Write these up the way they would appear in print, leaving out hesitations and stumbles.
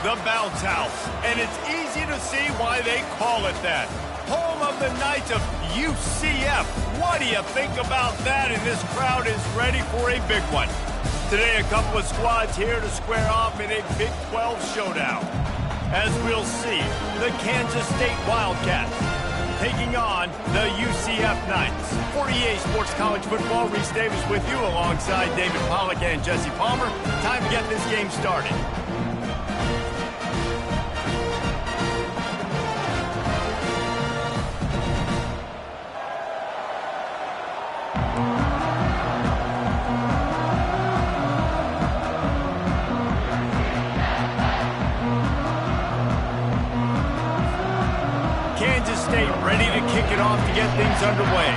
The bounce house, and it's easy to see why they call it that. Home of the Knights of UCF. What do you think about that? And this crowd is ready for a big one. Today, a couple of squads here to square off in a Big 12 showdown. As we'll see, the Kansas State Wildcats taking on the UCF Knights. For EA Sports College Football, Reese Davis with you alongside David Pollack and Jesse Palmer. Time to get this game started. Kansas State ready to kick it off to get things underway.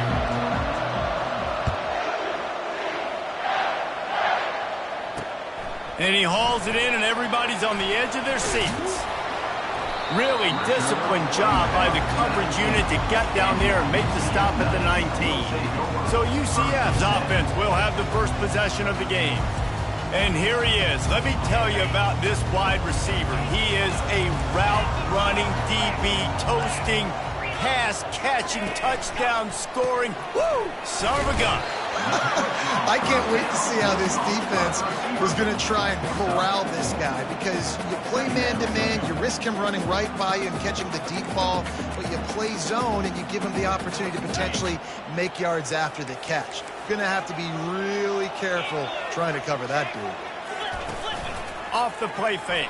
And he hauls it in, and everybody's on the edge of their seats. Really disciplined job by the coverage unit to get down there and make the stop at the 19. So UCF's offense will have the first possession of the game. And here he is. Let me tell you about this wide receiver. He is a route-running DB, toasting, pass-catching, touchdown-scoring, woo, son of a gun. I can't wait to see how this defense was going to try and corral this guy, because you play man-to-man, you risk him running right by you and catching the deep ball, but you play zone and you give him the opportunity to potentially make yards after the catch. Going to have to be really careful trying to cover that dude. Off the play fake.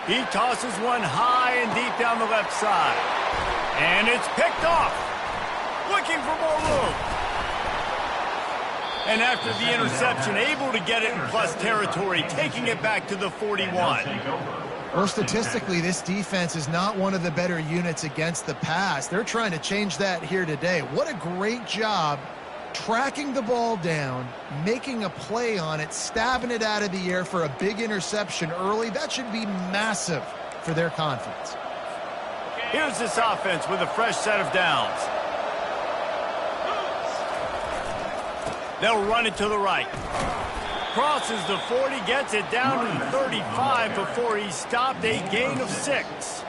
He tosses one high and deep down the left side. And it's picked off. Looking for more room. And after the interception, able to get it in plus territory, taking it back to the 41. Well, statistically, this defense is not one of the better units against the pass. They're trying to change that here today. What a great job tracking the ball down, making a play on it, stabbing it out of the air for a big interception early. That should be massive for their confidence. Here's this offense with a fresh set of downs. They'll run it to the right. Crosses the 40, gets it down to 35 before he's stopped, a gain of 6.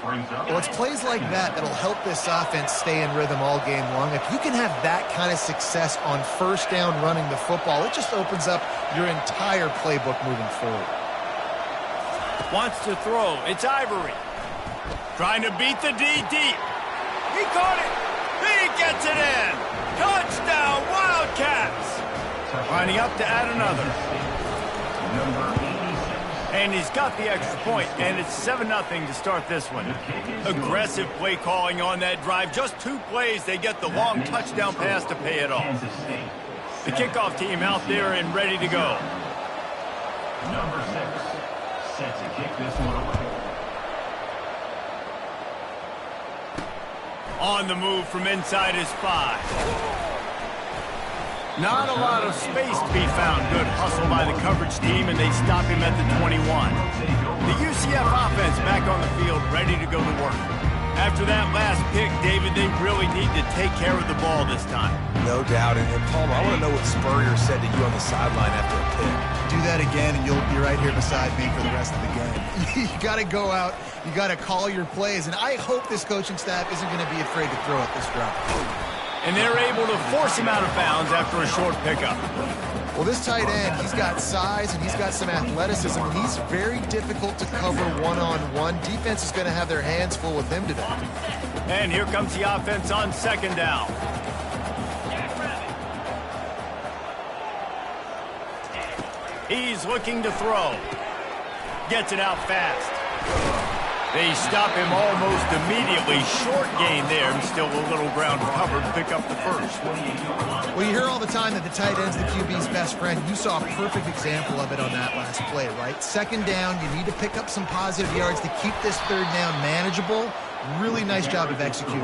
Well, it's plays like that that'll help this offense stay in rhythm all game long. If you can have that kind of success on first down running the football, it just opens up your entire playbook moving forward. Wants to throw. It's Ivory. Trying to beat the D deep. He caught it. He gets it in. Touchdown, Wildcats. Lining up to add another. And he's got the extra point, and it's 7-0 to start this one. Aggressive play calling on that drive. Just 2 plays, they get the long touchdown pass to pay it off. The kickoff team out there and ready to go. Number 6, set to kick this one away. On the move from inside his 5. Not a lot of space to be found. Good hustle by the coverage team, and they stop him at the 21. The UCF offense back on the field, ready to go to work. After that last pick, David, they really need to take care of the ball this time. No doubt. And Palmer, I want to know what Spurrier said to you on the sideline after a pick. Do that again, and you'll be right here beside me for the rest of the game. You got to go out. You got to call your plays, and I hope this coaching staff isn't going to be afraid to throw at this drive. And they're able to force him out of bounds after a short pickup. Well, this tight end, he's got size and he's got some athleticism, and he's very difficult to cover one-on-one. Defense is going to have their hands full with him today. And here comes the offense on second down. He's looking to throw. Gets it out fast. They stop him almost immediately. Short gain there, and still a little ground covered to pick up the first. Well, you hear all the time that the tight end's the QB's best friend. You saw a perfect example of it on that last play, right? Second down, you need to pick up some positive yards to keep this third down manageable. Really nice job of executing.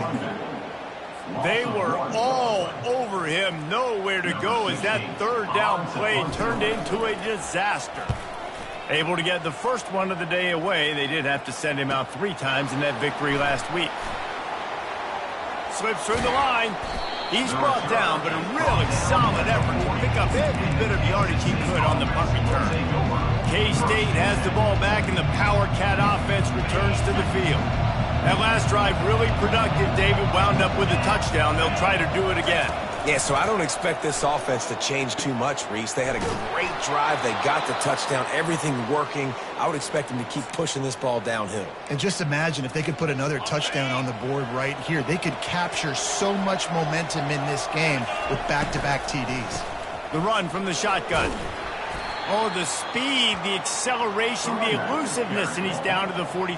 They were all over him, nowhere to go as that third down play turned into a disaster. Able to get the first one of the day away. They did have to send him out 3 times in that victory last week. Slips through the line. He's brought down, but a really solid effort to pick up every bit of yardage he could on the punt return. K-State State has the ball back, and the Power Cat offense returns to the field. That last drive really productive. David wound up with a touchdown. They'll try to do it again. Yeah, so I don't expect this offense to change too much, Reese. They had a great drive. They got the touchdown. Everything working. I would expect them to keep pushing this ball downhill. And just imagine if they could put another touchdown on the board right here. They could capture so much momentum in this game with back-to-back TDs. The run from the shotgun. Oh, the speed, the acceleration, the elusiveness, and he's down to the 43.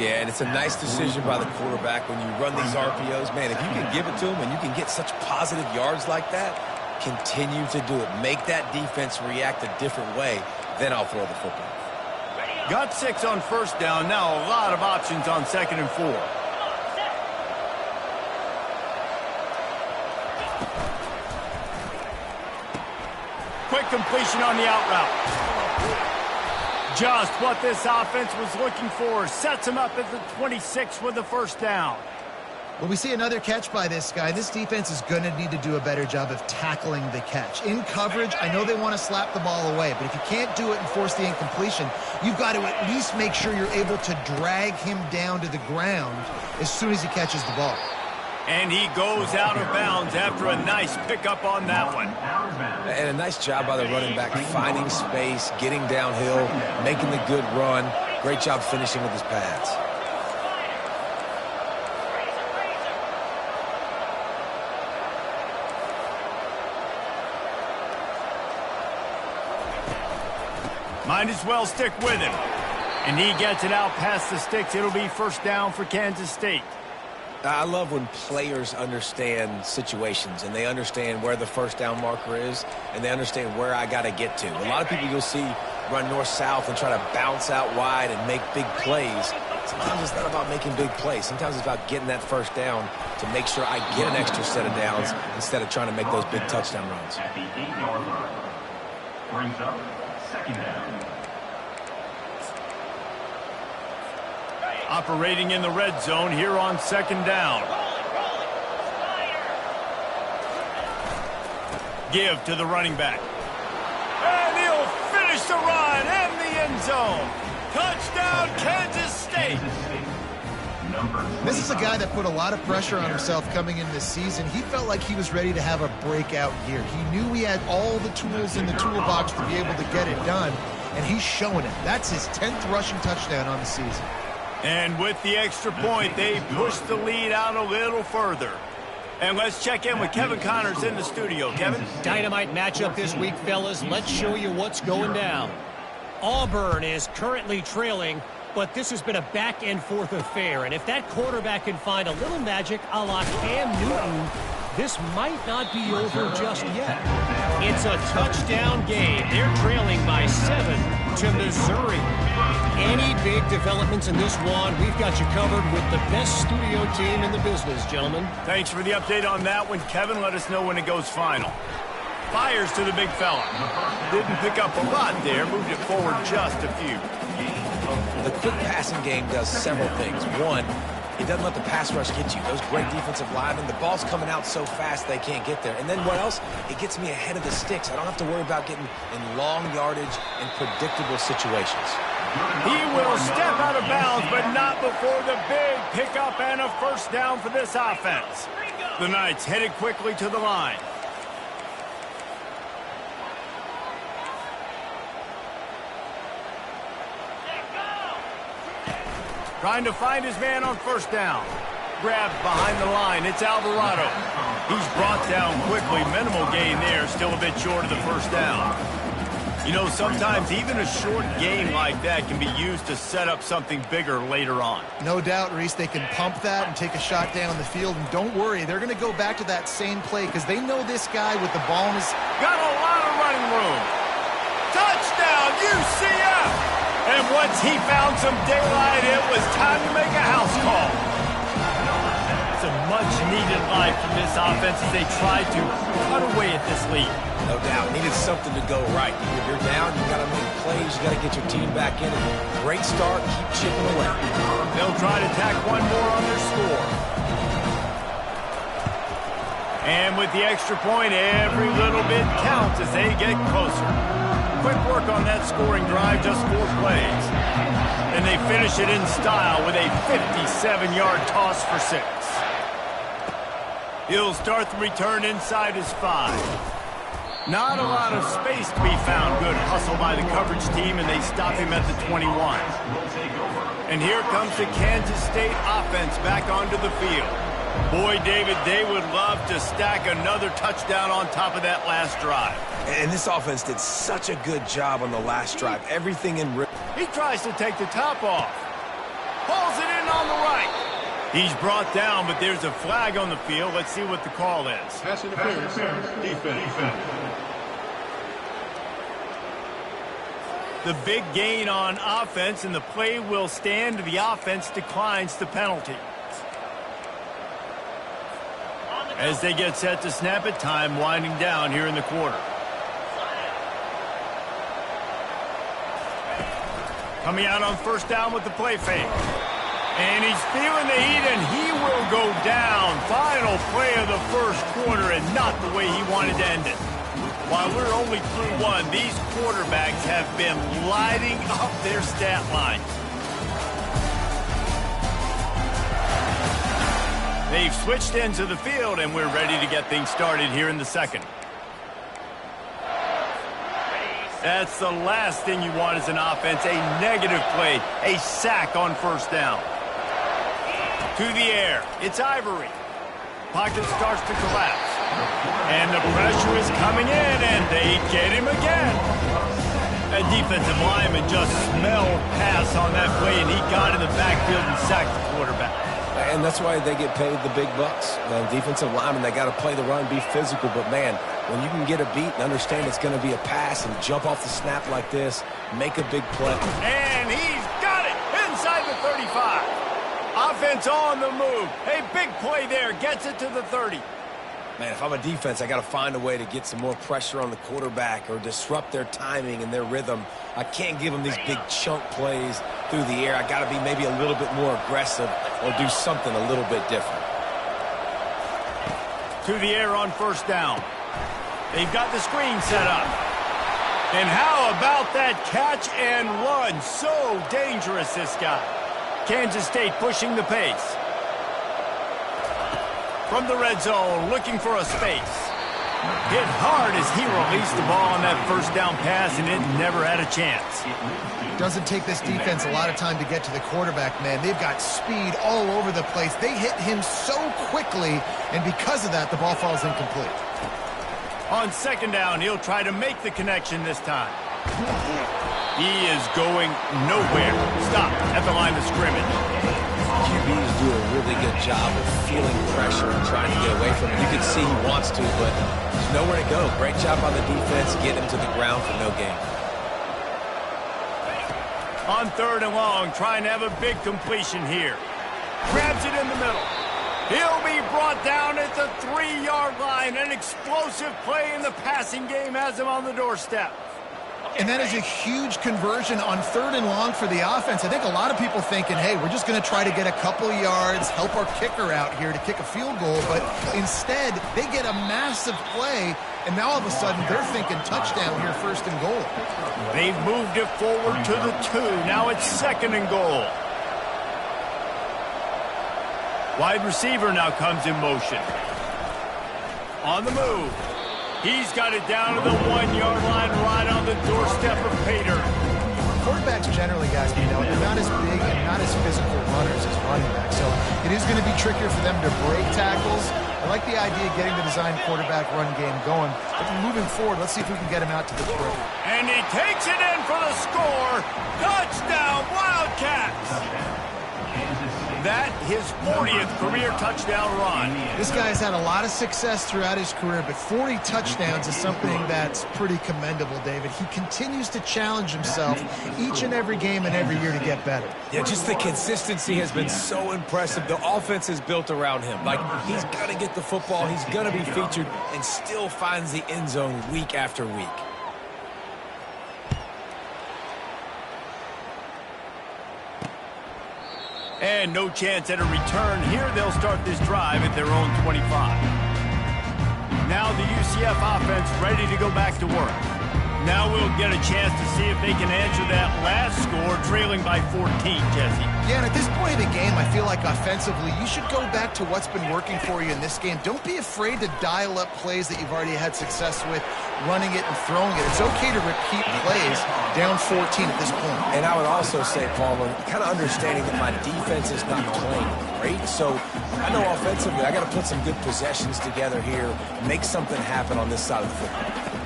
Yeah, and it's a nice decision by the quarterback when you run these RPOs. Man, if you can give it to him and you can get such positive yards like that, continue to do it. Make that defense react a different way, then I'll throw the football. Got 6 on first down. Now a lot of options on 2nd and 4. Quick completion on the out route. Just what this offense was looking for. Sets him up at the 26 with the first down. Well, we see another catch by this guy. This defense is going to need to do a better job of tackling the catch. In coverage, I know they want to slap the ball away, but if you can't do it and force the incompletion, you've got to at least make sure you're able to drag him down to the ground as soon as he catches the ball. And he goes out of bounds after a nice pickup on that one. And a nice job by the running back, finding space, getting downhill, making the good run. Great job finishing with his pads. Might as well stick with him. And he gets it out past the sticks. It'll be first down for Kansas State. I love when players understand situations and they understand where the first down marker is and they understand where I got to get to. A lot of people you'll see run north-south and try to bounce out wide and make big plays. Sometimes it's not about making big plays. Sometimes it's about getting that first down to make sure I get an extra set of downs instead of trying to make those big touchdown runs. At the 8-yard line. Brings up 2nd down. Operating in the red zone here on 2nd down. Give to the running back. And he'll finish the run and the end zone. Touchdown, Kansas State. This is a guy that put a lot of pressure on himself coming into this season. He felt like he was ready to have a breakout year. He knew he had all the tools in the toolbox to be able to get it done, and he's showing it. That's his 10th rushing touchdown on the season. And with the extra point, they push the lead out a little further. And let's check in with Kevin Connors in the studio. Kevin? Dynamite matchup this week, fellas. Let's show you what's going down. Auburn is currently trailing, but this has been a back-and-forth affair. And if that quarterback can find a little magic a la Cam Newton, this might not be over just yet. It's a touchdown game. They're trailing by 7 to Missouri. Any big developments in this one, we've got you covered with the best studio team in the business, gentlemen. Thanks for the update on that one, Kevin. Let us know when it goes final. Fires to the big fella. Didn't pick up a lot there. Moved it forward just a few. The quick passing game does several things. One, it doesn't let the pass rush get you. Those great defensive linemen, the ball's coming out so fast they can't get there. And then what else? It gets me ahead of the sticks. I don't have to worry about getting in long yardage and predictable situations. He will step out of bounds, but not before the big pickup and a first down for this offense. The Knights headed quickly to the line. Trying to find his man on first down. Grabbed behind the line. It's Alvarado. He's brought down quickly. Minimal gain there. Still a bit short of the first down. You know, sometimes even a short game like that can be used to set up something bigger later on. No doubt, Reese, they can pump that and take a shot down the field. And don't worry, they're going to go back to that same play because they know this guy with the ball in his... Got a lot of running room. Touchdown, UCF! And once he found some daylight, it was time to make a house call. Some much-needed life from this offense as they tried to cut away at this lead. No doubt. Needed something to go right. If you're down, you got to make plays. You got to get your team back in. Great start. Keep chipping away. They'll try to tack one more on their score. And with the extra point, every little bit counts as they get closer. Quick work on that scoring drive, just 4 plays. And they finish it in style with a 57-yard toss for 6. He'll start the return inside his 5. Not a lot of space to be found. Good hustle by the coverage team, and they stop him at the 21. And here comes the Kansas State offense back onto the field. Boy, David, they would love to stack another touchdown on top of that last drive. And this offense did such a good job on the last drive. Everything in... He tries to take the top off. Pulls it in on the right. He's brought down, but there's a flag on the field. Let's see what the call is. Pass interference. Defense. The big gain on offense, and the play will stand. The offense declines the penalty. As they get set to snap it, time winding down here in the quarter. Coming out on first down with the play fake. And he's feeling the heat, and he will go down. Final play of the first quarter, and not the way he wanted to end it. While we're only through 1, these quarterbacks have been lighting up their stat line. They've switched into the field, and we're ready to get things started here in the second. That's the last thing you want as an offense, a negative play, a sack on first down. To the air, it's Ivory. Pocket starts to collapse. And the pressure is coming in, and they get him again. A defensive lineman just smelled pass on that play, and he got in the backfield and sacked the quarterback. And that's why they get paid the big bucks. Defensive linemen, they got to play the run, be physical. But, man, when you can get a beat and understand it's going to be a pass and jump off the snap like this, make a big play. And he's got it inside the 35. Offense on the move. A big play there. Gets it to the 30. Man, if I'm a defense, I got to find a way to get some more pressure on the quarterback or disrupt their timing and their rhythm. I can't give them these big chunk plays through the air. I got to be maybe a little bit more aggressive or do something a little bit different. To the air on first down. They've got the screen set up. And how about that catch and run? So dangerous, this guy. Kansas State pushing the pace. From the red zone, looking for a space. Hit hard as he released the ball on that first down pass, and it never had a chance. Doesn't take this defense a lot of time to get to the quarterback, man. They've got speed all over the place. They hit him so quickly, and because of that, the ball falls incomplete. On second down, he'll try to make the connection this time. He is going nowhere. Stop at the line of scrimmage. QBs do a really good job of feeling pressure and trying to get away from it. You can see he wants to, but there's nowhere to go. Great job on the defense, get him to the ground for no gain. On third and long, trying to have a big completion here. Grabs it in the middle. He'll be brought down at the 3-yard line. An explosive play in the passing game has him on the doorstep. And that is a huge conversion on third and long for the offense. I think a lot of people thinking, hey, we're just going to try to get a couple yards, help our kicker out here to kick a field goal. But instead, they get a massive play, and now all of a sudden they're thinking touchdown here, first and goal. They've moved it forward to the 2. Now it's second and goal. Wide receiver now comes in motion. On the move. He's got it down to the 1-yard line, right on the doorstep of Pater. Quarterbacks generally, guys, they're not as big and not as physical runners as running backs. So it is going to be trickier for them to break tackles. I like the idea of getting the design quarterback run game going. But moving forward, let's see if we can get him out to the throw. And he takes it in for the score. Touchdown, Wildcats! That his 40th career touchdown run. This guy's had a lot of success throughout his career, but 40 touchdowns is something that's pretty commendable, David. He continues to challenge himself each and every game and every year to get better. Yeah, just the consistency has been so impressive. The offense is built around him. Like, he's going to get the football, he's going to be featured, and still finds the end zone week after week. And no chance at a return here. They'll start this drive at their own 25. Now the UCF offense ready to go back to work. Now we'll get a chance to see if they can answer that last score, trailing by 14, Jesse. Yeah, and at this point of the game, I feel like offensively, you should go back to what's been working for you in this game. Don't be afraid to dial up plays that you've already had success with, running it and throwing it. It's okay to repeat plays down 14 at this point. And I would also say, Palmer, kind of understanding that my defense is not playing great. So I know offensively, I got to put some good possessions together here, make something happen on this side of the football.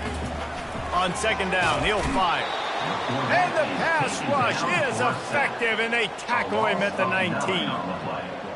On second down, he'll fire. And the pass rush is effective, and they tackle him at the 19.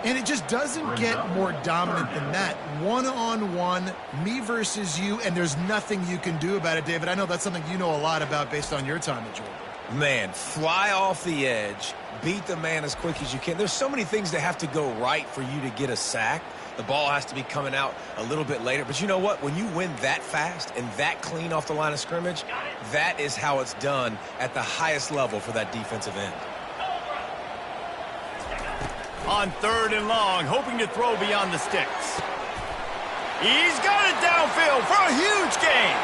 And it just doesn't get more dominant than that. One-on-one, me versus you, and there's nothing you can do about it, David. I know that's something you know a lot about based on your time at Georgia. Man, fly off the edge, beat the man as quick as you can. There's so many things that have to go right for you to get a sack. The ball has to be coming out a little bit later. But you know what? When you win that fast and that clean off the line of scrimmage, that is how it's done at the highest level for that defensive end. On third and long, hoping to throw beyond the sticks. He's got it downfield for a huge gain.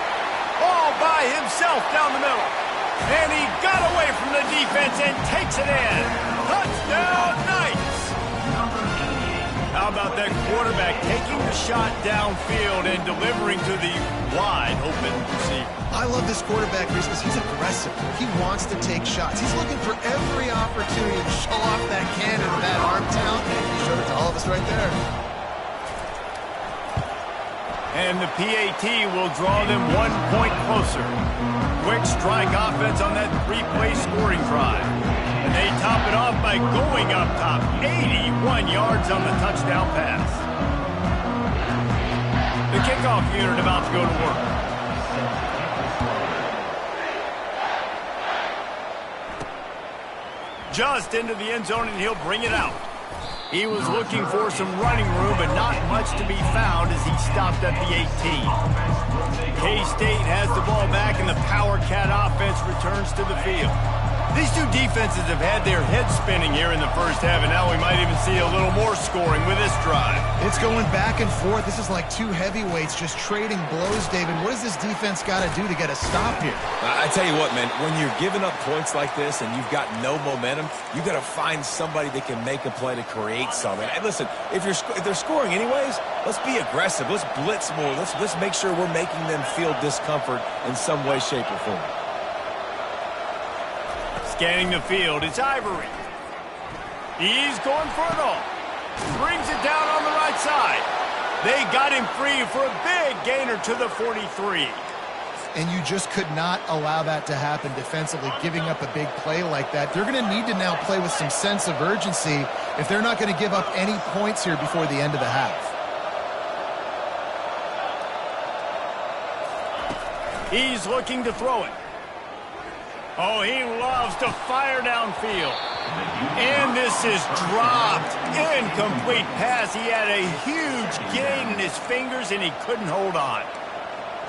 All by himself down the middle. And he got away from the defense and takes it in. Touchdown, Knights! How about that quarterback taking the shot downfield and delivering to the wide open receiver? I love this quarterback because he's aggressive. He wants to take shots. He's looking for every opportunity to show off that cannon and that arm talent. He showed it to all of us right there. And the PAT will draw them 1 point closer. Quick strike offense on that three-play scoring drive. And they top it off by going up top. 81 yards on the touchdown pass. The kickoff unit about to go to work. Just into the end zone, and he'll bring it out. He was looking for some running room, but not much to be found as he stopped at the 18. K-State has the ball back, and the Power Cat offense returns to the field. These two defenses have had their heads spinning here in the first half, and now we might even see a little more scoring with this drive. It's going back and forth. This is like two heavyweights just trading blows, David. What does this defense got to do to get a stop here? I tell you what, man, when you're giving up points like this and you've got no momentum, you got to find somebody that can make a play to create something. And listen, if they're scoring anyways, let's be aggressive. Let's blitz more. Let's make sure we're making them feel discomfort in some way, shape, or form. Scanning the field, it's Ivory. He's going for it all. Brings it down on the right side. They got him free for a big gainer to the 43. And you just could not allow that to happen defensively, giving up a big play like that. They're going to need to now play with some sense of urgency if they're not going to give up any points here before the end of the half. He's looking to throw it. Oh, he loves to fire downfield. And this is dropped. Incomplete pass. He had a huge gain in his fingers, and he couldn't hold on.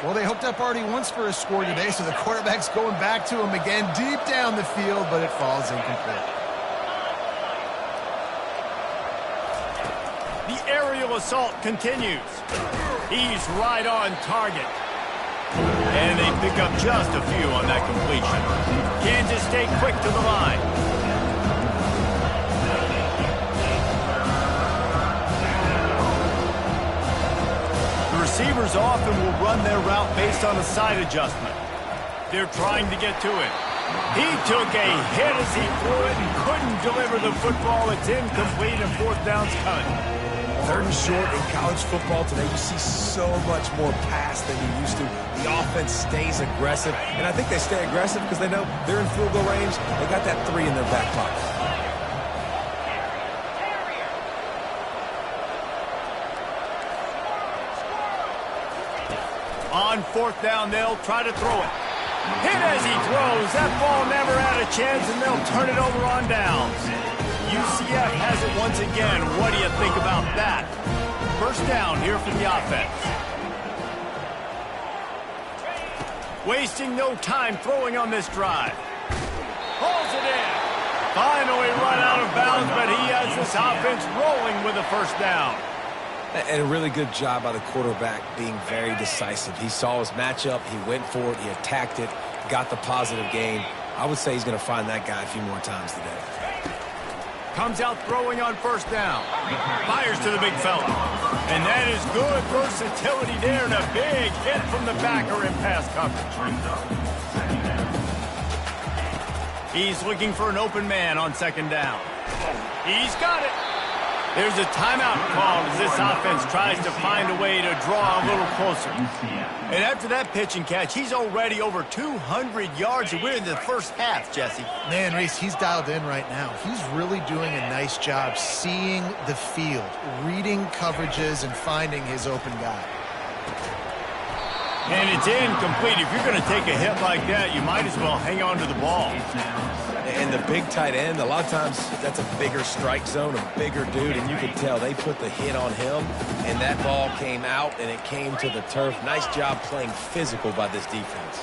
Well, they hooked up already once for a score today, so the quarterback's going back to him again deep down the field, but it falls incomplete. The aerial assault continues. He's right on target. And they pick up just a few on that completion. Kansas stay quick to the line. The receivers often will run their route based on a side adjustment. They're trying to get to it. He took a hit as he threw it and couldn't deliver the football. It's incomplete and fourth down's coming. Third and short in college football today, you see so much more pass than you used to. The offense stays aggressive, and I think they stay aggressive because they know they're in field goal range. They got that 3 in their back pocket. On fourth down, they'll try to throw it. Hit as he throws. That ball never had a chance, and they'll turn it over on downs. UCF has it once again. What do you think about that? First down here for the offense. Wasting no time throwing on this drive. Pulls it in. Finally run out of bounds, but he has this offense rolling with a first down. And a really good job by the quarterback being very decisive. He saw his matchup. He went for it. He attacked it. got the positive gain. I would say he's going to find that guy a few more times today. Comes out throwing on first down. Fires to the big fella. And that is good versatility there and a big hit from the backer in pass coverage. He's looking for an open man on second down. He's got it. There's a timeout called as this offense tries to find a way to draw a little closer. And after that pitch and catch, he's already over 200 yards, and we're in the first half, Jesse. Man, Reese, he's dialed in right now. He's really doing a nice job seeing the field, reading coverages, and finding his open guy. And it's incomplete. If you're going to take a hit like that, you might as well hang on to the ball. And the big tight end, a lot of times that's a bigger strike zone, a bigger dude, and you can tell they put the hit on him, and that ball came out, and it came to the turf. Nice job playing physical by this defense.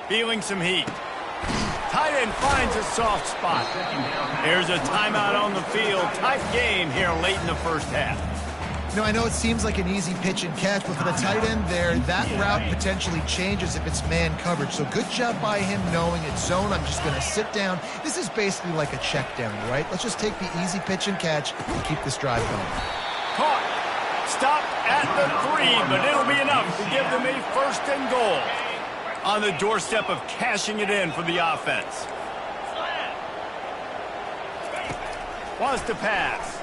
Feeling some heat. Tight end finds a soft spot. There's a timeout on the field. Tight game here late in the first half. No, I know it seems like an easy pitch and catch, but for the tight end there, that route potentially changes if it's man coverage. So good job by him knowing it's zone. I'm just going to sit down. This is basically like a check down, right? Let's just take the easy pitch and catch and keep this drive going. Caught. Stopped at the 3, but it'll be enough to give them a first and goal. On the doorstep of cashing it in for the offense. Wants to pass.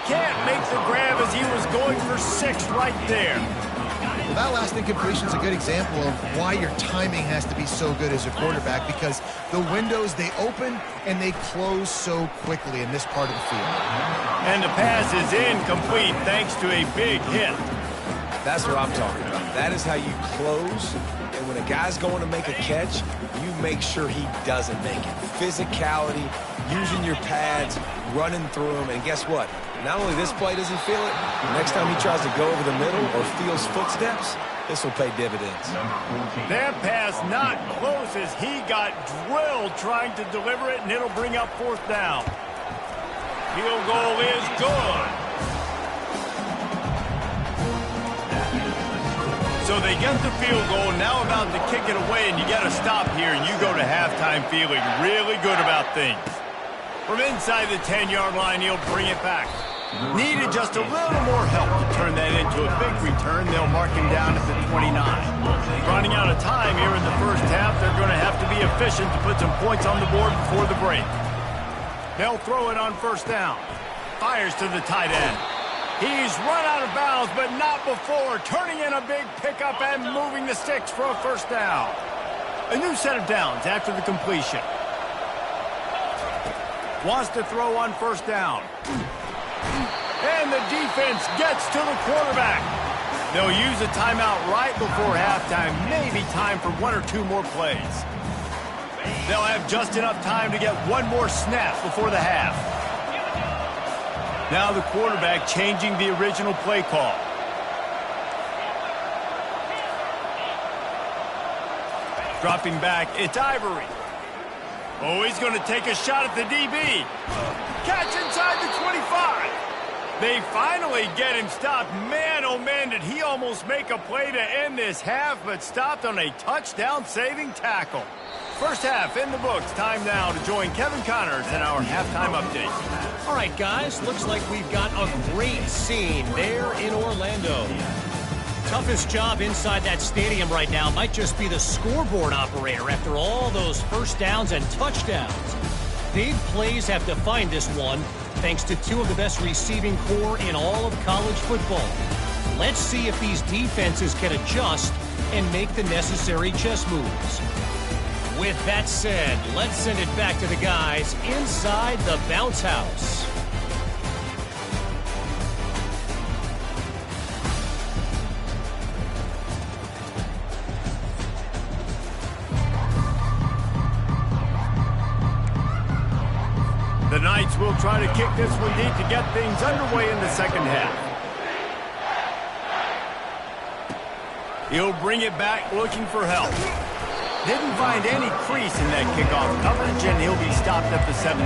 Can't make the grab as he was going for 6 right there. Well, that last incompletion is a good example of why your timing has to be so good as a quarterback, because the windows, they open and they close so quickly in this part of the field. And the pass is incomplete thanks to a big hit. That's what I'm talking about. That is how you close. And when a guy's going to make a catch, you make sure he doesn't make it. Physicality, using your pads, running through them. And guess what? Not only this play does he feel it, next time he tries to go over the middle or feels footsteps, this will pay dividends. That pass not close as he got drilled trying to deliver it, and it'll bring up fourth down. Field goal is good. So they get the field goal, now about to kick it away, and you got to stop here, and you go to halftime feeling really good about things. From inside the 10-yard line, he'll bring it back. Needed just a little more help to turn that into a big return. They'll mark him down at the 29. Running out of time here in the first half, they're going to have to be efficient to put some points on the board before the break. They'll throw it on first down. Fires to the tight end. He's run out of bounds, but not before. Turning in a big pickup and moving the sticks for a first down. A new set of downs after the completion. Wants to throw on first down. And the defense gets to the quarterback. They'll use a timeout right before halftime. Maybe time for 1 or 2 more plays. They'll have just enough time to get 1 more snap before the half. Now the quarterback changing the original play call. Dropping back, it's Ivory. Oh, he's going to take a shot at the DB. Catch inside the 25. They finally get him stopped. Man, oh man, did he almost make a play to end this half, but stopped on a touchdown-saving tackle. First half in the books. Time now to join Kevin Connors in our halftime update. All right, guys, looks like we've got a great scene there in Orlando. Toughest job inside that stadium right now might just be the scoreboard operator after all those first downs and touchdowns. Big plays have defined this one, thanks to 2 of the best receiving core in all of college football. Let's see if these defenses can adjust and make the necessary chess moves. With that said, let's send it back to the guys inside the bounce house. The Knights will try to kick this one deep to get things underway in the second half. He'll bring it back looking for help. Didn't find any crease in that kickoff coverage, and he'll be stopped at the 17.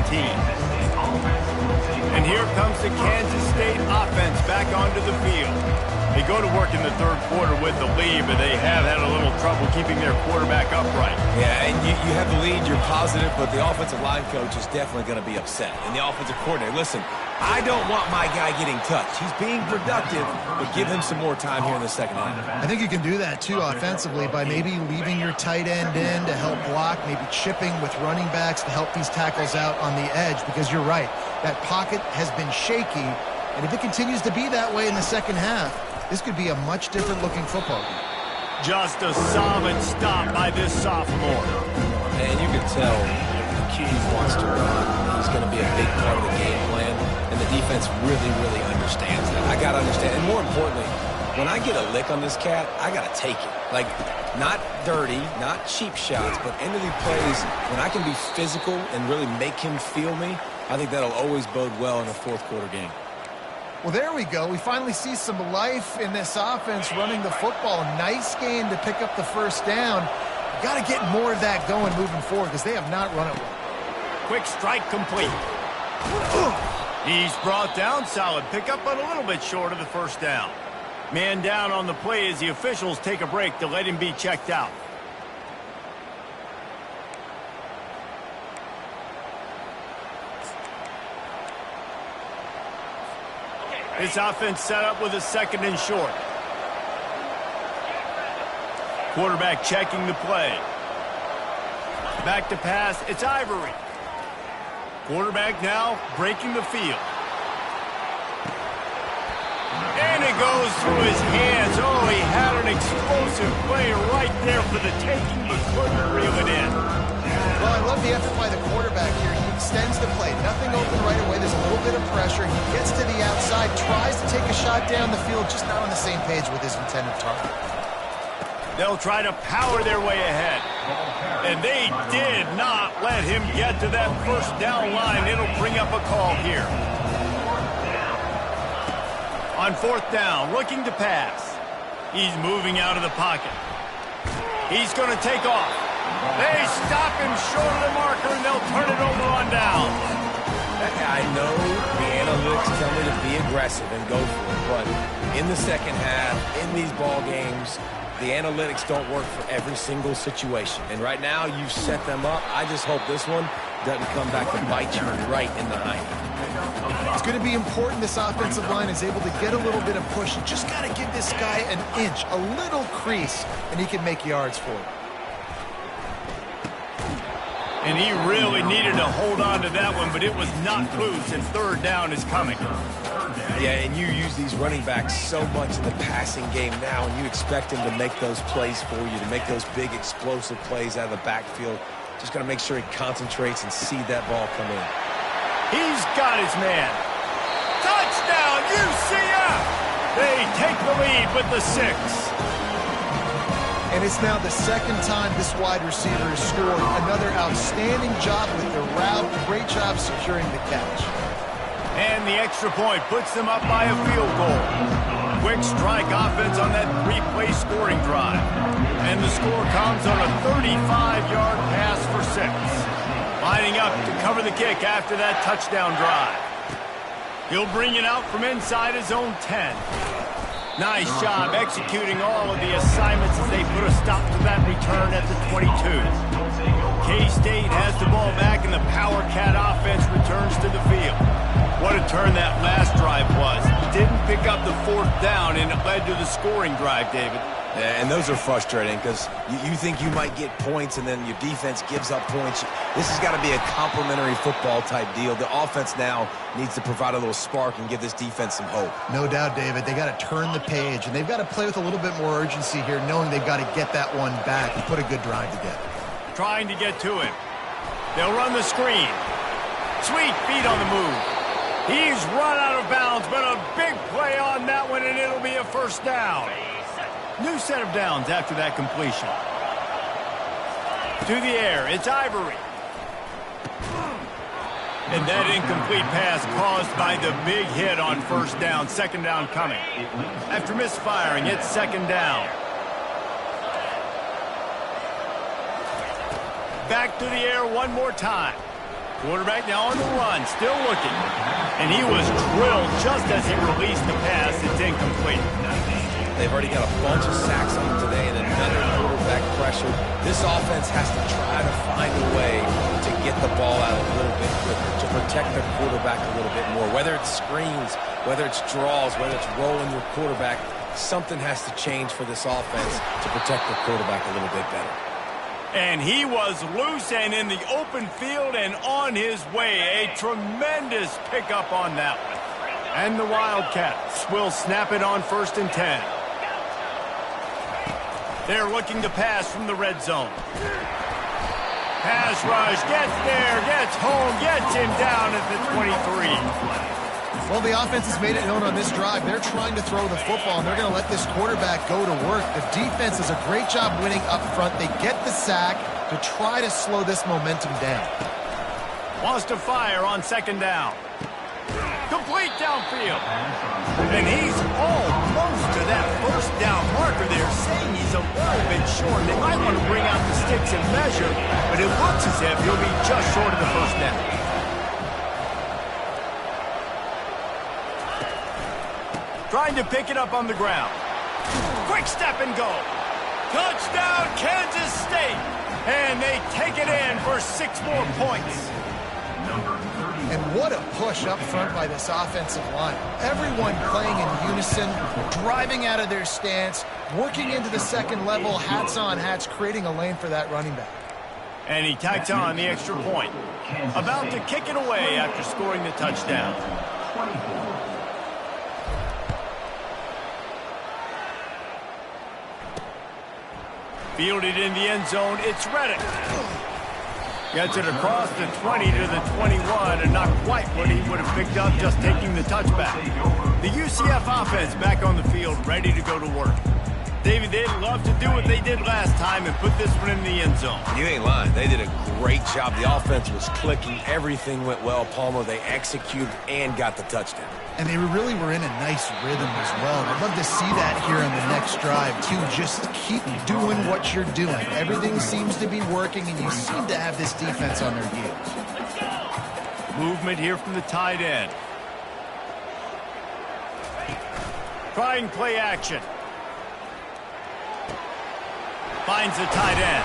And here comes the Kansas State offense back onto the field. They go to work in the third quarter with the lead, but they have had a little trouble keeping their quarterback upright. Yeah, and you have the lead, you're positive, but the offensive line coach is definitely going to be upset. And the offensive coordinator, listen, I don't want my guy getting touched. He's being productive, but give him some more time here in the second half. I think you can do that, too, offensively, by maybe leaving your tight end in to help block, maybe chipping with running backs to help these tackles out on the edge, because you're right, that pocket has been shaky, and if it continues to be that way in the second half, this could be a much different looking football game. Just a solid stop by this sophomore. And you can tell the QB wants to run. He's going to be a big part of the game plan, and the defense really, really understands that. I got to understand, and more importantly, when I get a lick on this cat, I got to take it. Like, not dirty, not cheap shots, but end of the plays, when I can be physical and really make him feel me, I think that'll always bode well in a fourth quarter game. Well, there we go. We finally see some life in this offense running the football. Nice game to pick up the first down. Got to get more of that going moving forward because they have not run it well. Quick strike complete. He's brought down. Solid pickup, but a little bit short of the first down. Man down on the play as the officials take a break to let him be checked out. This offense set up with a second and short. Quarterback checking the play. Back to pass. It's Ivory. Quarterback now breaking the field. And it goes through his hands. Oh, he had an explosive play right there for the taking, but couldn't reel it in. Well, I love the effort by the quarterback here. He extends the play. Nothing open right away. There's a little bit of pressure. He gets to the outside, tries to take a shot down the field, just not on the same page with his intended target. They'll try to power their way ahead. And they did not let him get to that first down line. It'll bring up a call here. On fourth down, looking to pass. He's moving out of the pocket. He's going to take off. They stop him short of the marker, and they'll turn it over on down. I know the analytics tell me to be aggressive and go for it, but in the second half, in these ball games, the analytics don't work for every single situation. And right now, you've set them up. I just hope this one doesn't come back to bite you right in the hind. It's going to be important this offensive line is able to get a little bit of push. You just got to give this guy an inch, a little crease, and he can make yards for it. And he really needed to hold on to that one, but it was not loose, and third down is coming. Yeah, and you use these running backs so much in the passing game now, and you expect him to make those plays for you, to make those big explosive plays out of the backfield. Just got to make sure he concentrates and see that ball come in. He's got his man. Touchdown, UCF! They take the lead with the 6. And it's now the second time this wide receiver has scored. Another outstanding job with the route. Great job securing the catch. And the extra point puts them up by a field goal. Quick strike offense on that 3-play scoring drive. And the score comes on a 35-yard pass for 6. Lining up to cover the kick after that touchdown drive. He'll bring it out from inside his own 10. Nice job executing all of the assignments as they put a stop to that return at the 22. K-State has the ball back and the Power Cat offense returns to the field. What a turn that last drive was. Didn't pick up the fourth down and it led to the scoring drive, David. Yeah, and those are frustrating because you think you might get points and then your defense gives up points. This has got to be a complementary football type deal. The offense now needs to provide a little spark and give this defense some hope. No doubt, David. They got to turn the page, and they've got to play with a little bit more urgency here, knowing they've got to get that one back and put a good drive together. Trying to get to him. They'll run the screen. Sweet feet on the move. He's run out of bounds, but a big play on that one, and it'll be a first down. New set of downs after that completion. To the air, it's Ivory. And that incomplete pass caused by the big hit on first down. Second down coming. After misfiring, it's second down. Back to the air one more time. Quarterback now on the run, still looking. And he was drilled just as he released the pass. It's incomplete. They've already got a bunch of sacks on them today and another quarterback pressure. This offense has to try to find a way to get the ball out a little bit quicker, to protect their quarterback a little bit more. Whether it's screens, whether it's draws, whether it's rolling your quarterback, something has to change for this offense to protect their quarterback a little bit better. And he was loose and in the open field and on his way. A tremendous pickup on that one. And the Wildcats will snap it on 1st and 10. They're looking to pass from the red zone. Pass rush, gets there, gets home, gets him down at the 23. Well, the offense has made it known on this drive. They're trying to throw the football, and they're going to let this quarterback go to work. The defense does a great job winning up front. They get the sack to try to slow this momentum down. Wants to fire on 2nd down. Complete downfield. And he's almost to that 1st down marker there, saying he's a little bit short. They might want to bring out the sticks and measure, but it looks as if he'll be just short of the 1st down. Trying to pick it up on the ground. Quick step and go. Touchdown, Kansas State. And they take it in for 6 more points. And what a push up front by this offensive line. Everyone playing in unison, driving out of their stance, working into the 2nd level, hats on hats, creating a lane for that running back. And he tacks on the extra point. About to kick it away after scoring the touchdown. Fielded in the end zone, it's Reddick. Gets it across the 20 to the 21, and not quite what he would have picked up just taking the touchback. The UCF offense back on the field, ready to go to work. David, they'd love to do what they did last time and put this one in the end zone. You ain't lying. They did a great job. The offense was clicking. Everything went well, Palmer. They executed and got the touchdown. And they really were in a nice rhythm as well. I'd love to see that here on the next drive, too. Just keep doing what you're doing. Everything seems to be working, and you seem to have this defense on their heels. Movement here from the tight end. Trying play action. Finds the tight end.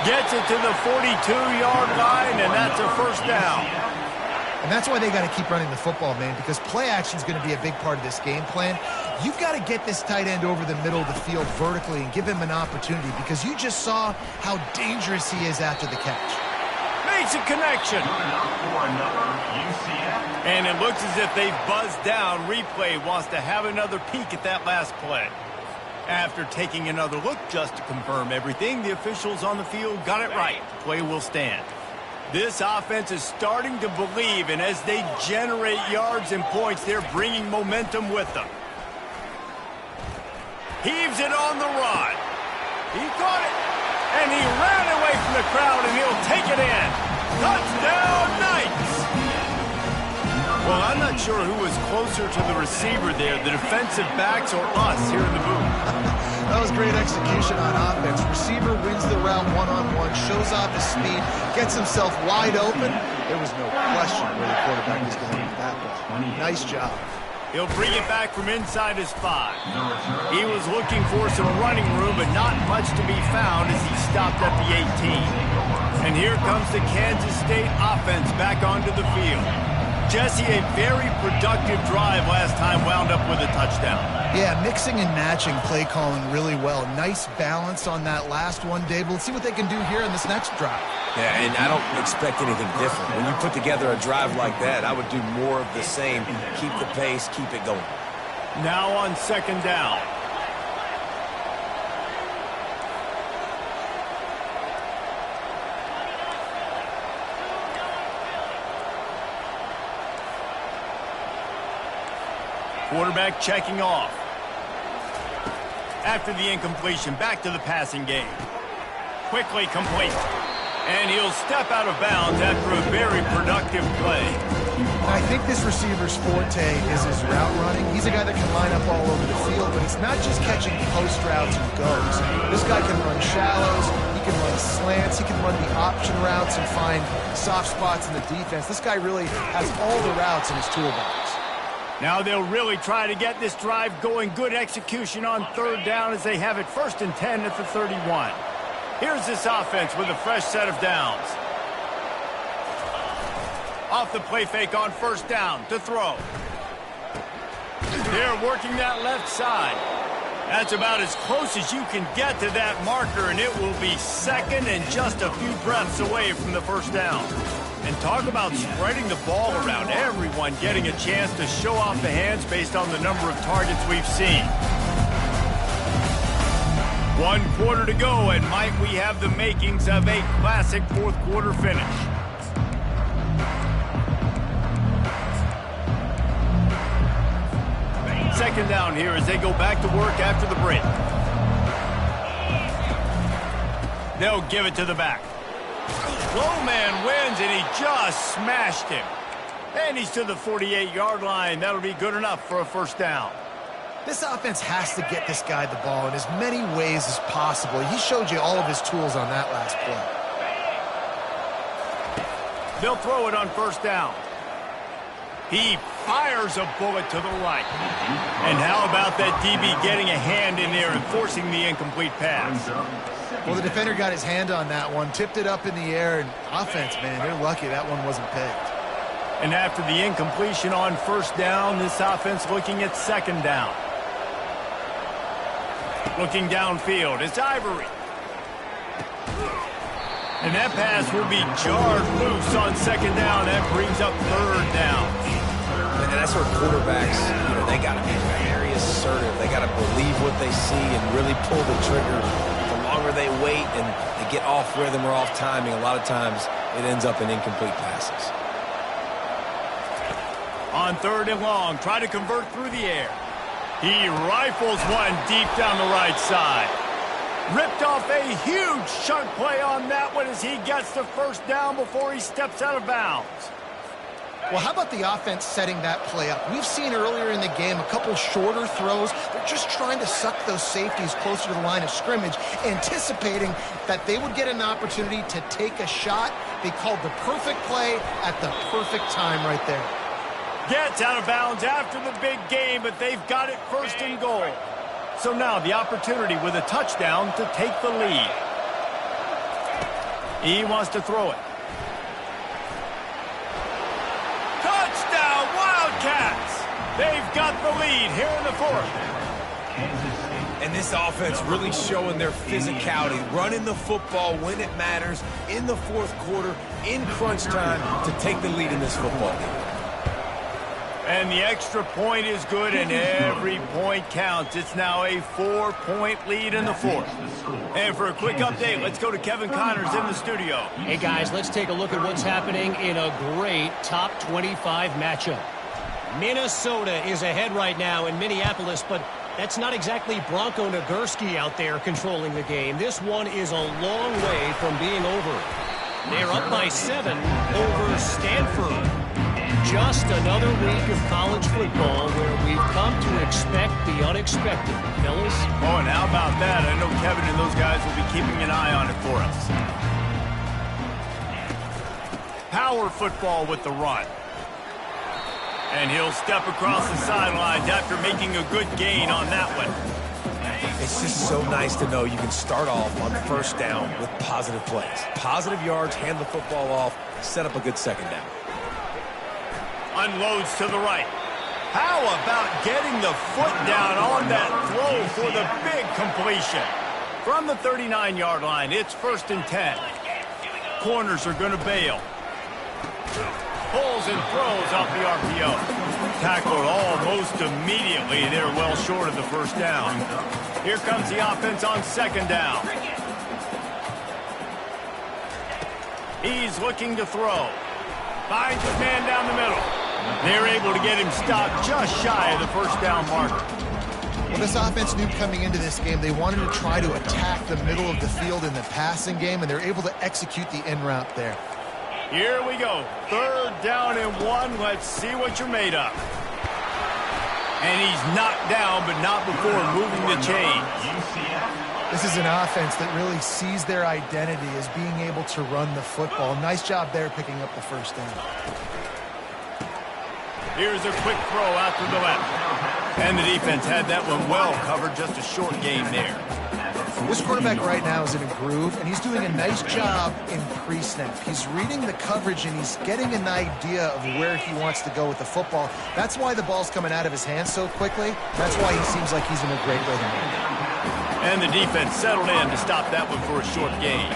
Gets it to the 42-yard line, and that's a 1st down. And that's why they got to keep running the football, man, because play action is going to be a big part of this game plan. You've got to get this tight end over the middle of the field vertically and give him an opportunity, because you just saw how dangerous he is after the catch. Makes a connection. And it looks as if they've buzzed down. Replay wants to have another peek at that last play. After taking another look just to confirm everything, the officials on the field got it right. Play will stand. This offense is starting to believe, and as they generate yards and points, they're bringing momentum with them. Heaves it on the run. He caught it, and he ran away from the crowd, and he'll take it in. Touchdown, Knights! Well, I'm not sure who was closer to the receiver there, the defensive backs or us here in the booth. That was great execution on offense. Receiver wins the route one-on-one, shows off his speed, gets himself wide open. There was no question where the quarterback was going with that ball. Nice job. He'll bring it back from inside his 5. He was looking for some running room, but not much to be found as he stopped at the 18. And here comes the Kansas State offense back onto the field. Jesse, a very productive drive last time, wound up with a touchdown. Yeah, mixing and matching play calling really well. Nice balance on that last one, Dave. Let's see what they can do here in this next drive. Yeah, and I don't expect anything different. When you put together a drive like that, I would do more of the same. Keep the pace, keep it going. Now on 2nd down. Quarterback checking off. After the incompletion, back to the passing game. Quickly complete. And he'll step out of bounds after a very productive play. I think this receiver's forte is his route running. He's a guy that can line up all over the field, but it's not just catching post routes and goes. This guy can run shallows, he can run slants, he can run the option routes and find soft spots in the defense. This guy really has all the routes in his toolbox. Now they'll really try to get this drive going. Good execution on third down as they have it 1st and 10 at the 31. Here's this offense with a fresh set of downs. Off the play fake on 1st down to throw. They're working that left side. That's about as close as you can get to that marker, and it will be 2nd and just a few breaths away from the 1st down. And talk about spreading the ball around. Everyone getting a chance to show off the hands based on the number of targets we've seen. 1 quarter to go, and might we have the makings of a classic 4th quarter finish. Second down here as they go back to work after the break. They'll give it to the back. Low man wins, and he just smashed him. And he's to the 48-yard line. That'll be good enough for a 1st down. This offense has to get this guy the ball in as many ways as possible. He showed you all of his tools on that last play. They'll throw it on 1st down. He fires a bullet to the right. And how about that DB getting a hand in there and forcing the incomplete pass? Well, the defender got his hand on that one, tipped it up in the air, and offense, man, they're lucky that one wasn't picked. And after the incompletion on 1st down, this offense looking at 2nd down. Looking downfield, it's Ivory. And that pass will be jarred loose on 2nd down. That brings up 3rd down. And that's where quarterbacks, they got to be very assertive. They got to believe what they see and really pull the trigger. The longer they wait and they get off rhythm or off timing, a lot of times it ends up in incomplete passes. On 3rd and long, try to convert through the air. He rifles one deep down the right side. Ripped off a huge chunk play on that one as he gets the 1st down before he steps out of bounds. Well, how about the offense setting that play up? We've seen earlier in the game a couple shorter throws. They're just trying to suck those safeties closer to the line of scrimmage, anticipating that they would get an opportunity to take a shot. They called the perfect play at the perfect time right there. Gets out of bounds after the big game, but they've got it 1st and goal. So now the opportunity with a touchdown to take the lead. He wants to throw it. Touchdown, Wildcats! They've got the lead here in the 4th. And this offense really showing their physicality, running the football when it matters, in the 4th quarter, in crunch time, to take the lead in this football game. And the extra point is good, and every point counts. It's now a 4-point lead in the 4th. And for a quick update, let's go to Kevin Connors in the studio. Hey, guys, let's take a look at what's happening in a great top 25 matchup. Minnesota is ahead right now in Minneapolis, but that's not exactly Bronco Nagurski out there controlling the game. This one is a long way from being over. They're up by 7 over Stanford. Just another week of college football where we've come to expect the unexpected, fellas. Oh, and how about that? I know Kevin and those guys will be keeping an eye on it for us. Power football with the run. And he'll step across the sidelines after making a good gain on that one. It's just so nice to know you can start off on 1st down with positive plays. Positive yards, hand the football off, set up a good 2nd down. Unloads to the right. How about getting the foot down on that throw for the big completion? From the 39-yard line, it's 1st and 10. Corners are going to bail. Pulls and throws off the RPO. Tackled almost immediately. They're well short of the 1st down. Here comes the offense on 2nd down. He's looking to throw. Finds his man down the middle. They're able to get him stopped just shy of the 1st down marker. Well, this offense knew coming into this game they wanted to try to attack the middle of the field in the passing game, and they're able to execute the in route there. Here we go. 3rd down and 1. Let's see what you're made of. And he's knocked down, but not before moving the chains. This is an offense that really sees their identity as being able to run the football. Nice job there picking up the 1st down. Here's a quick throw out to the left. And the defense had that one well covered, just a short game there. This quarterback right now is in a groove, and he's doing a nice job in pre-snap. He's reading the coverage, and he's getting an idea of where he wants to go with the football. That's why the ball's coming out of his hands so quickly. That's why he seems like he's in a great rhythm. And the defense settled in to stop that one for a short gain.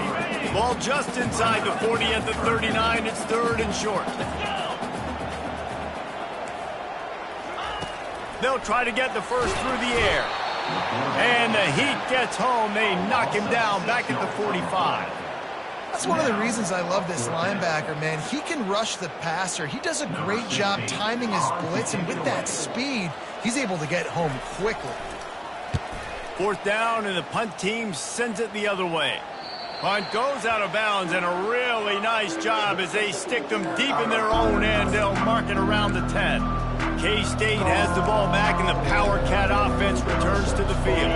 Ball just inside the 40 at the 39. It's third and short. They'll try to get the first through the air. And the heat gets home. They knock him down back at the 45. That's one of the reasons I love this linebacker, man. He can rush the passer. He does a great job timing his blitz, and with that speed, he's able to get home quickly. Fourth down, and the punt team sends it the other way. Punt goes out of bounds, and a really nice job as they stick them deep in their own end. They'll mark it around the 10. K-State has the ball back, and the Power Cat offense returns to the field.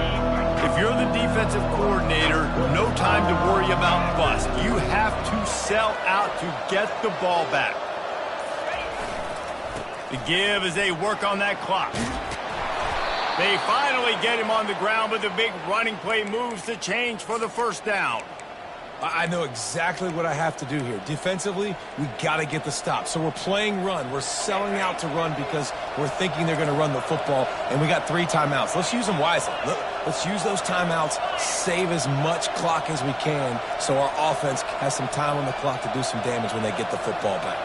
If you're the defensive coordinator, no time to worry about bust. You have to sell out to get the ball back. The give as they work on that clock. They finally get him on the ground, but the big running play moves the change for the first down. I know exactly what I have to do here. Defensively, we got to get the stop. So we're playing run. We're selling out to run because we're thinking they're going to run the football, and we got 3 timeouts. Let's use them wisely. Let's use those timeouts, save as much clock as we can so our offense has some time on the clock to do some damage when they get the football back.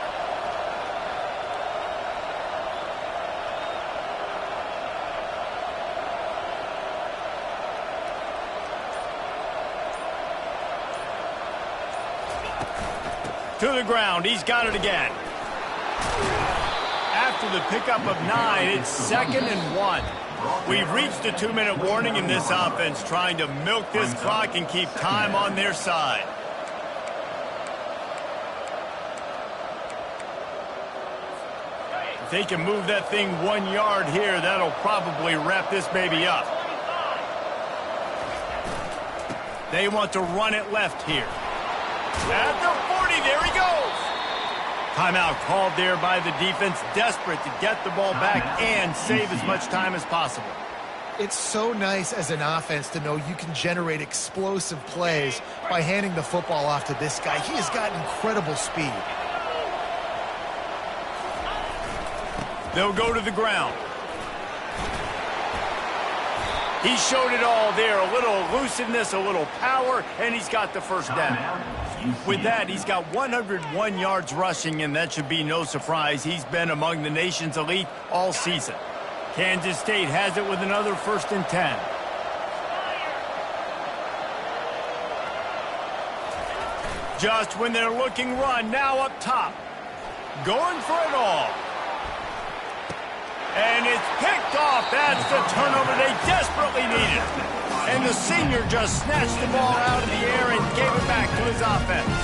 To the ground, he's got it again. After the pickup of 9, it's 2nd and 1. We've reached a 2-minute warning in this offense, trying to milk this clock and keep time on their side. If they can move that thing 1 yard here, that'll probably wrap this baby up. They want to run it left here. At the 40, there he goes. Timeout called there by the defense, desperate to get the ball back and save as much time as possible. It's so nice as an offense to know you can generate explosive plays by handing the football off to this guy. He has got incredible speed. They'll go to the ground. He showed it all there, a little elusiveness, a little power, and he's got the first down. With that, he's got 101 yards rushing, and that should be no surprise. He's been among the nation's elite all season. Kansas State has it with another 1st and 10. Just when they're looking run, now up top. Going for it all. And it's picked off. That's the turnover they desperately needed. And the senior just snatched the ball out of the air and gave it back to his offense.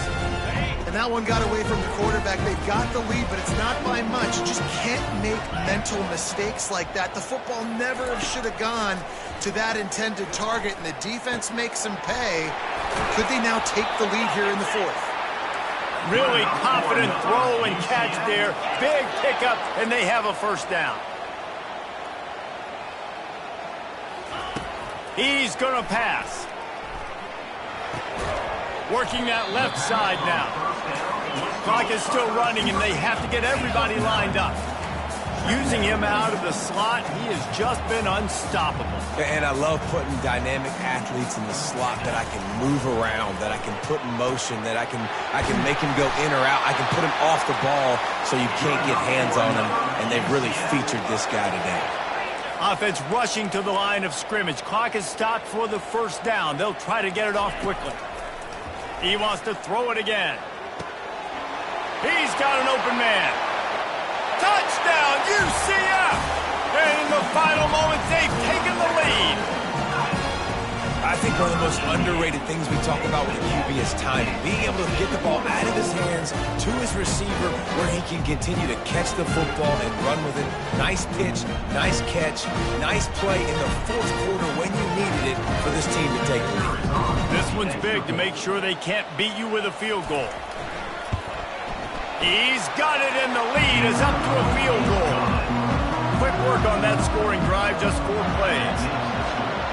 And that one got away from the quarterback. They've got the lead, but it's not by much. You just can't make mental mistakes like that. The football never should have gone to that intended target, and the defense makes them pay. Could they now take the lead here in the 4th? Really confident throw and catch there. Big pickup, and they have a first down. He's going to pass. Working that left side now. Clock is still running, and they have to get everybody lined up. Using him out of the slot, he has just been unstoppable. And I love putting dynamic athletes in the slot that I can move around, that I can put in motion, that I can make him go in or out. I can put him off the ball so you can't get hands on him, and they've really featured this guy today. Offense rushing to the line of scrimmage. Clock is stopped for the first down. They'll try to get it off quickly. He wants to throw it again. He's got an open man. Touchdown, UCF! And in the final moments, they've taken the lead. I think one of the most underrated things we talk about with a QB is timing. Being able to get the ball out of his hands to his receiver where he can continue to catch the football and run with it. Nice pitch, nice catch, nice play in the 4th quarter when you needed it for this team to take the lead. This one's big to make sure they can't beat you with a field goal. He's got it, and the lead is up to a field goal. Quick work on that scoring drive, just 4 plays.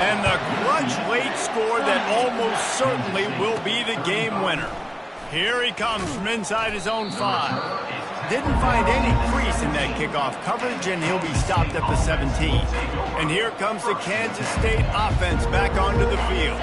And the clutch late score that almost certainly will be the game winner. Here he comes from inside his own 5. Didn't find any crease in that kickoff coverage, and he'll be stopped at the 17. And here comes the Kansas State offense back onto the field.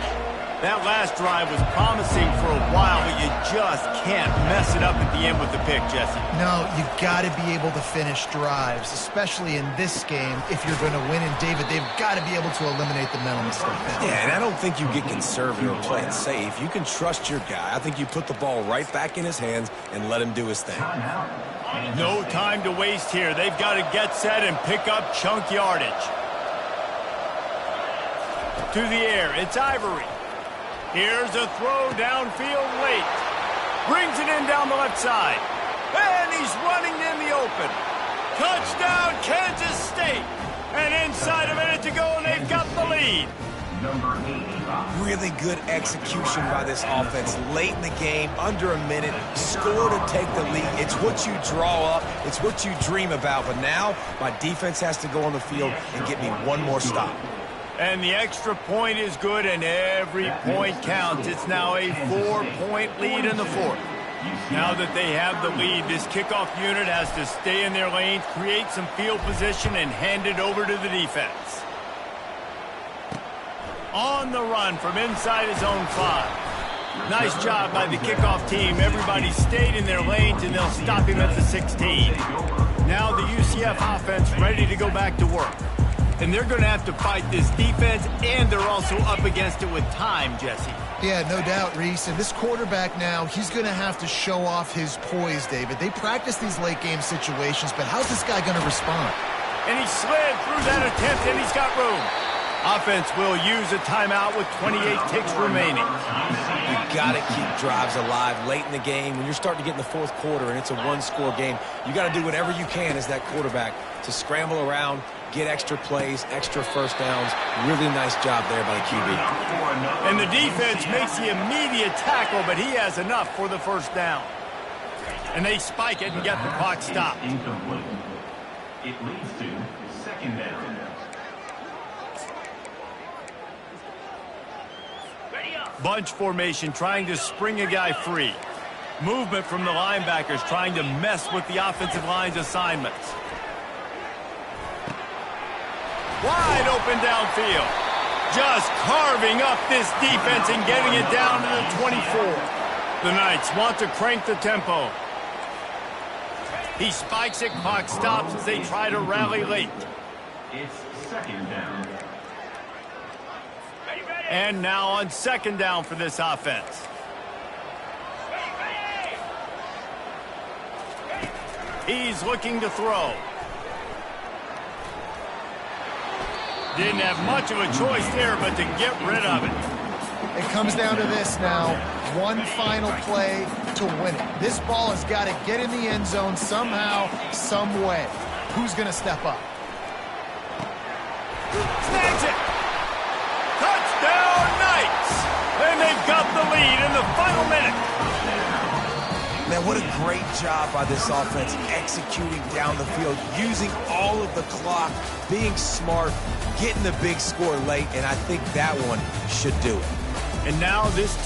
That last drive was promising for a while, but you just can't mess it up at the end with the pick, Jesse. No, you've got to be able to finish drives, especially in this game. If you're going to win, and David, they've got to be able to eliminate the mental mistakes. Yeah, and I don't think you get conservative or play it safe. You can trust your guy. I think you put the ball right back in his hands and let him do his thing. No time to waste here. They've got to get set and pick up chunk yardage. To the air, it's Ivory. Here's a throw downfield late. Brings it in down the left side. And he's running in the open. Touchdown, Kansas State. And inside a minute to go, and they've got the lead. Number 85. Really good execution by this offense. Late in the game, under a minute, score to take the lead. It's what you draw up. It's what you dream about. But now, my defense has to go on the field and get me one more stop. And the extra point is good, and every point counts. It's now a 4-point lead in the 4th. Now that they have the lead, this kickoff unit has to stay in their lanes, create some field position, and hand it over to the defense. On the run from inside his own 5. Nice job by the kickoff team. Everybody stayed in their lanes, and they'll stop him at the 16. Now the UCF offense ready to go back to work. And they're going to have to fight this defense, and they're also up against it with time, Jesse. Yeah, no doubt, Reese. And this quarterback now, he's going to have to show off his poise, David. They practice these late-game situations, but how's this guy going to respond? And he slid through that attempt, and he's got room. Offense will use a timeout with 28 ticks remaining. You got to keep drives alive late in the game. When you're starting to get in the 4th quarter and it's a 1-score game, you got to do whatever you can as that quarterback to scramble around, get extra plays, extra first downs. Really nice job there by the QB. And the defense makes the immediate tackle, but he has enough for the first down. And they spike it and get the clock stopped. Incomplete. It leads to 2nd down. Bunch formation trying to spring a guy free. Movement from the linebackers trying to mess with the offensive line's assignments. Wide open downfield. Just carving up this defense and getting it down to the 24. The Knights want to crank the tempo. He spikes it, clock stops as they try to rally late. It's 2nd down. And now on 2nd down for this offense. He's looking to throw. Didn't have much of a choice there, but to get rid of it. It comes down to this now. One final play to win it. This ball has got to get in the end zone somehow, some way. Who's going to step up? Snags it! Touchdown, Knights! And they've got the lead in the final minute. Man, what a great job by this offense executing down the field, using all of the clock, being smart, getting the big score late, and I think that one should do it. And now this